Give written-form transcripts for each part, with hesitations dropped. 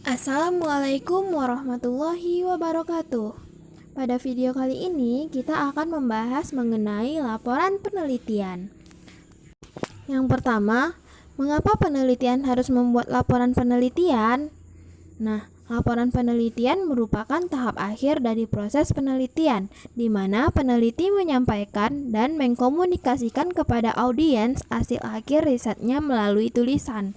Assalamualaikum warahmatullahi wabarakatuh. Pada video kali ini kita akan membahas mengenai laporan penelitian. Yang pertama, mengapa penelitian harus membuat laporan penelitian? Nah, laporan penelitian merupakan tahap akhir dari proses penelitian, di mana peneliti menyampaikan dan mengkomunikasikan kepada audiens hasil akhir risetnya melalui tulisan.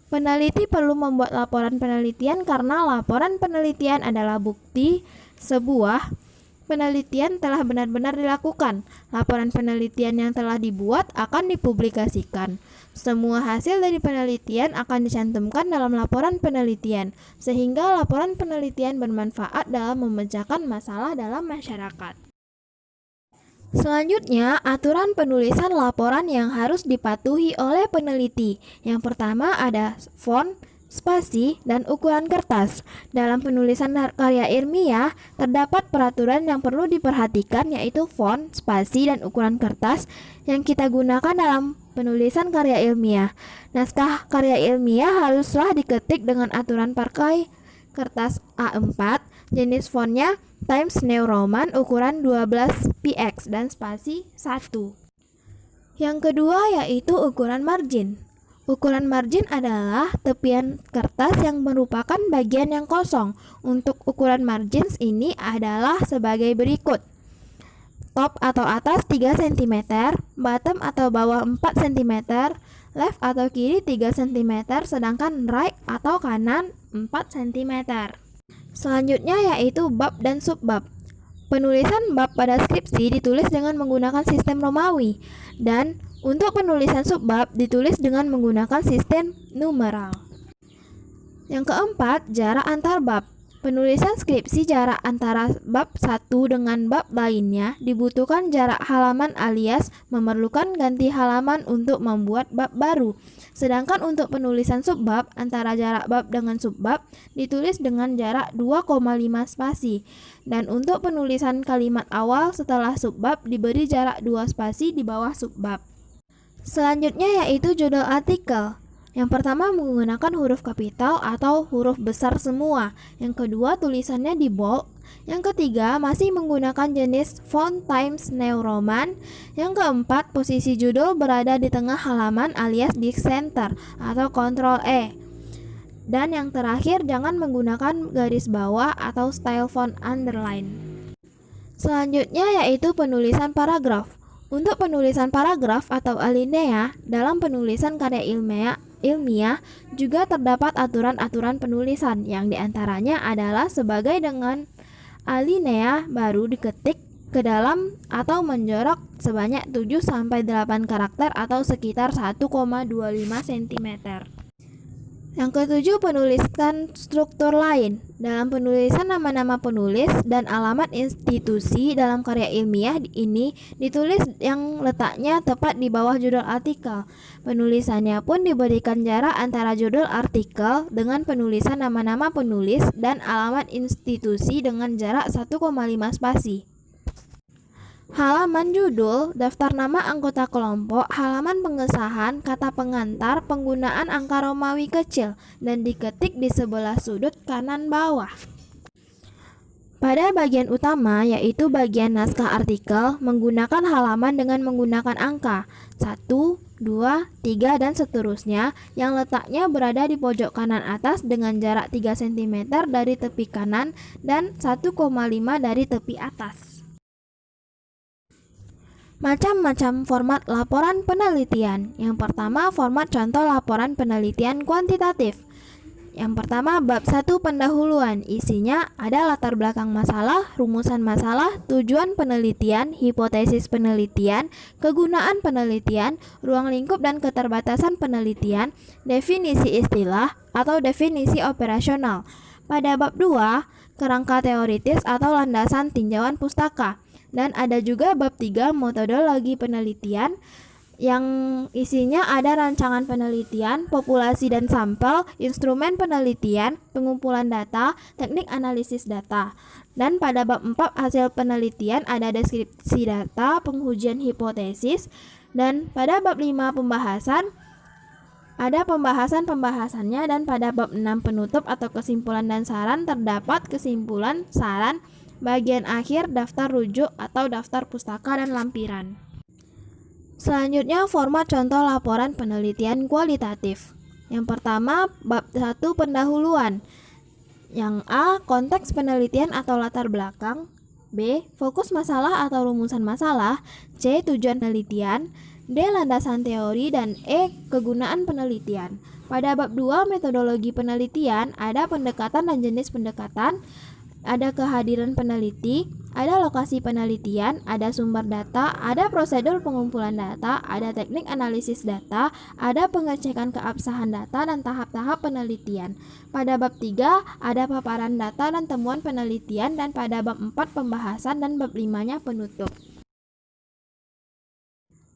Peneliti perlu membuat laporan penelitian karena laporan penelitian adalah bukti sebuah penelitian telah benar-benar dilakukan. Laporan penelitian yang telah dibuat akan dipublikasikan. Semua hasil dari penelitian akan dicantumkan dalam laporan penelitian, sehingga laporan penelitian bermanfaat dalam memecahkan masalah dalam masyarakat. Selanjutnya, aturan penulisan laporan yang harus dipatuhi oleh peneliti. Yang pertama ada font, spasi, dan ukuran kertas. Dalam penulisan karya ilmiah, terdapat peraturan yang perlu diperhatikan, yaitu font, spasi, dan ukuran kertas yang kita gunakan dalam penulisan karya ilmiah. Naskah karya ilmiah haruslah diketik dengan aturan pakai kertas A4, jenis fontnya Times New Roman ukuran 12px dan spasi 1. Yang kedua yaitu ukuran margin. Ukuran margin adalah tepian kertas yang merupakan bagian yang kosong. Untuk ukuran margins ini adalah sebagai berikut. Top atau atas 3 cm, bottom atau bawah 4 cm, left atau kiri 3 cm, sedangkan right atau kanan 4 cm. Selanjutnya yaitu bab dan subbab. Penulisan bab pada skripsi ditulis dengan menggunakan sistem Romawi, dan untuk penulisan subbab ditulis dengan menggunakan sistem numeral. Yang keempat, jarak antar bab. Penulisan skripsi jarak antara bab satu dengan bab lainnya dibutuhkan jarak halaman alias memerlukan ganti halaman untuk membuat bab baru. Sedangkan untuk penulisan subbab antara jarak bab dengan subbab ditulis dengan jarak 2,5 spasi. Dan untuk penulisan kalimat awal setelah subbab diberi jarak 2 spasi di bawah subbab. Selanjutnya yaitu judul artikel. Yang pertama menggunakan huruf kapital atau huruf besar semua. Yang kedua tulisannya di bold. Yang ketiga masih menggunakan jenis font Times New Roman. Yang keempat posisi judul berada di tengah halaman alias di center atau Ctrl E. Dan yang terakhir jangan menggunakan garis bawah atau style font underline. Selanjutnya yaitu penulisan paragraf. Untuk penulisan paragraf atau alinea dalam penulisan karya ilmiah juga terdapat aturan-aturan penulisan yang diantaranya adalah sebagai dengan alinea baru diketik ke dalam atau menjorok sebanyak 7-8 karakter atau sekitar 1,25 cm. Yang ketujuh, penulisan struktur lain. Dalam penulisan nama-nama penulis dan alamat institusi dalam karya ilmiah ini ditulis yang letaknya tepat di bawah judul artikel. Penulisannya pun diberikan jarak antara judul artikel dengan penulisan nama-nama penulis dan alamat institusi dengan jarak 1,5 spasi. Halaman judul, daftar nama anggota kelompok, halaman pengesahan, kata pengantar, penggunaan angka Romawi kecil, dan diketik di sebelah sudut kanan bawah. Pada bagian utama, yaitu bagian naskah artikel, menggunakan halaman dengan menggunakan angka 1, 2, 3, dan seterusnya, yang letaknya berada di pojok kanan atas dengan jarak 3 cm dari tepi kanan dan 1,5 dari tepi atas. Macam-macam format laporan penelitian. Yang pertama, format contoh laporan penelitian kuantitatif. Yang pertama, bab 1 pendahuluan. Isinya ada latar belakang masalah, rumusan masalah, tujuan penelitian, hipotesis penelitian, kegunaan penelitian, ruang lingkup dan keterbatasan penelitian, definisi istilah atau definisi operasional. Pada bab 2, kerangka teoritis atau landasan tinjauan pustaka. Dan ada juga bab 3 metodologi penelitian yang isinya ada rancangan penelitian, populasi dan sampel, instrumen penelitian, pengumpulan data, teknik analisis data. Dan pada bab 4 hasil penelitian ada deskripsi data, pengujian hipotesis. Dan pada bab 5 pembahasan Ada pembahasan-pembahasannya, dan pada bab 6 penutup atau kesimpulan dan saran terdapat kesimpulan, saran, bagian akhir, daftar rujuk atau daftar pustaka dan lampiran. Selanjutnya format contoh laporan penelitian kualitatif. Yang pertama, bab 1 pendahuluan. Yang A, konteks penelitian atau latar belakang. B, fokus masalah atau rumusan masalah. C, tujuan penelitian. D, landasan teori. Dan E, kegunaan penelitian. Pada bab 2 metodologi penelitian, ada pendekatan dan jenis pendekatan, ada kehadiran peneliti, ada lokasi penelitian, ada sumber data, ada prosedur pengumpulan data, ada teknik analisis data, ada pengecekan keabsahan data dan tahap-tahap penelitian. Pada bab 3 ada paparan data dan temuan penelitian, dan pada bab 4 pembahasan, dan bab 5-nya penutup.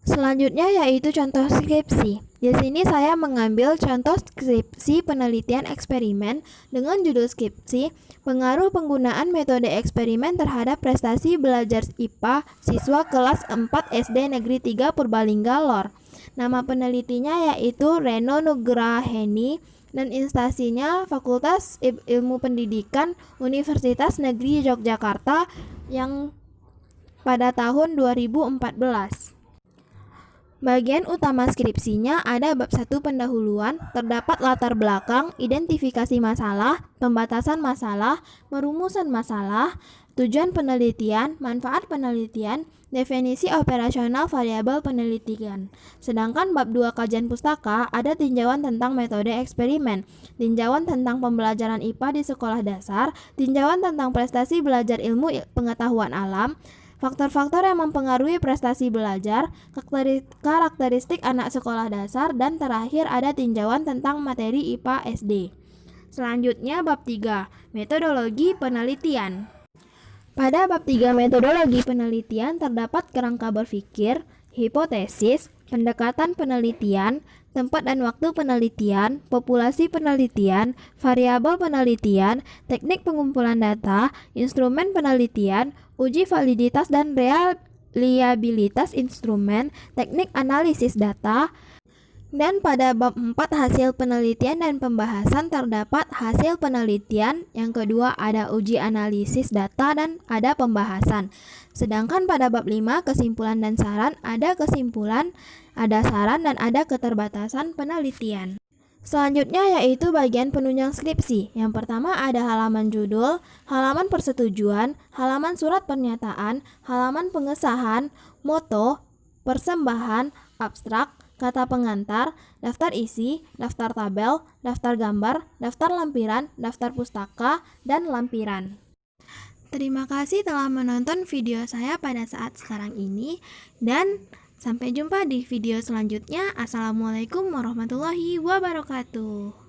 Selanjutnya yaitu contoh skripsi. Di sini saya mengambil contoh skripsi penelitian eksperimen dengan judul skripsi pengaruh penggunaan metode eksperimen terhadap prestasi belajar IPA siswa kelas 4 SD Negeri 3 Purbalingga Lor. Nama penelitinya yaitu Reno Nugraheni dan instansinya Fakultas Ilmu Pendidikan Universitas Negeri Yogyakarta yang pada tahun 2014. Bagian utama skripsinya ada bab 1 pendahuluan, terdapat latar belakang, identifikasi masalah, pembatasan masalah, perumusan masalah, tujuan penelitian, manfaat penelitian, definisi operasional variabel penelitian. Sedangkan bab 2 kajian pustaka ada tinjauan tentang metode eksperimen, tinjauan tentang pembelajaran IPA di sekolah dasar, tinjauan tentang prestasi belajar ilmu pengetahuan alam, faktor-faktor yang mempengaruhi prestasi belajar, karakteristik anak sekolah dasar, dan terakhir ada tinjauan tentang materi IPA SD. Selanjutnya bab 3, metodologi penelitian. Pada bab 3 metodologi penelitian terdapat kerangka berpikir, hipotesis, pendekatan penelitian, tempat dan waktu penelitian, populasi penelitian, variabel penelitian, teknik pengumpulan data, instrumen penelitian, uji validitas dan reliabilitas instrumen, teknik analisis data. Dan pada bab 4 hasil penelitian dan pembahasan terdapat hasil penelitian, yang kedua ada uji analisis data dan ada pembahasan. Sedangkan pada bab 5 kesimpulan dan saran, ada kesimpulan, ada saran, dan ada keterbatasan penelitian. Selanjutnya yaitu bagian penunjang skripsi. Yang pertama ada halaman judul, halaman persetujuan, halaman surat pernyataan, halaman pengesahan, moto, persembahan, abstrak, kata pengantar, daftar isi, daftar tabel, daftar gambar, daftar lampiran, daftar pustaka, dan lampiran. Terima kasih telah menonton video saya pada saat sekarang ini, dan sampai jumpa di video selanjutnya. Assalamualaikum warahmatullahi wabarakatuh.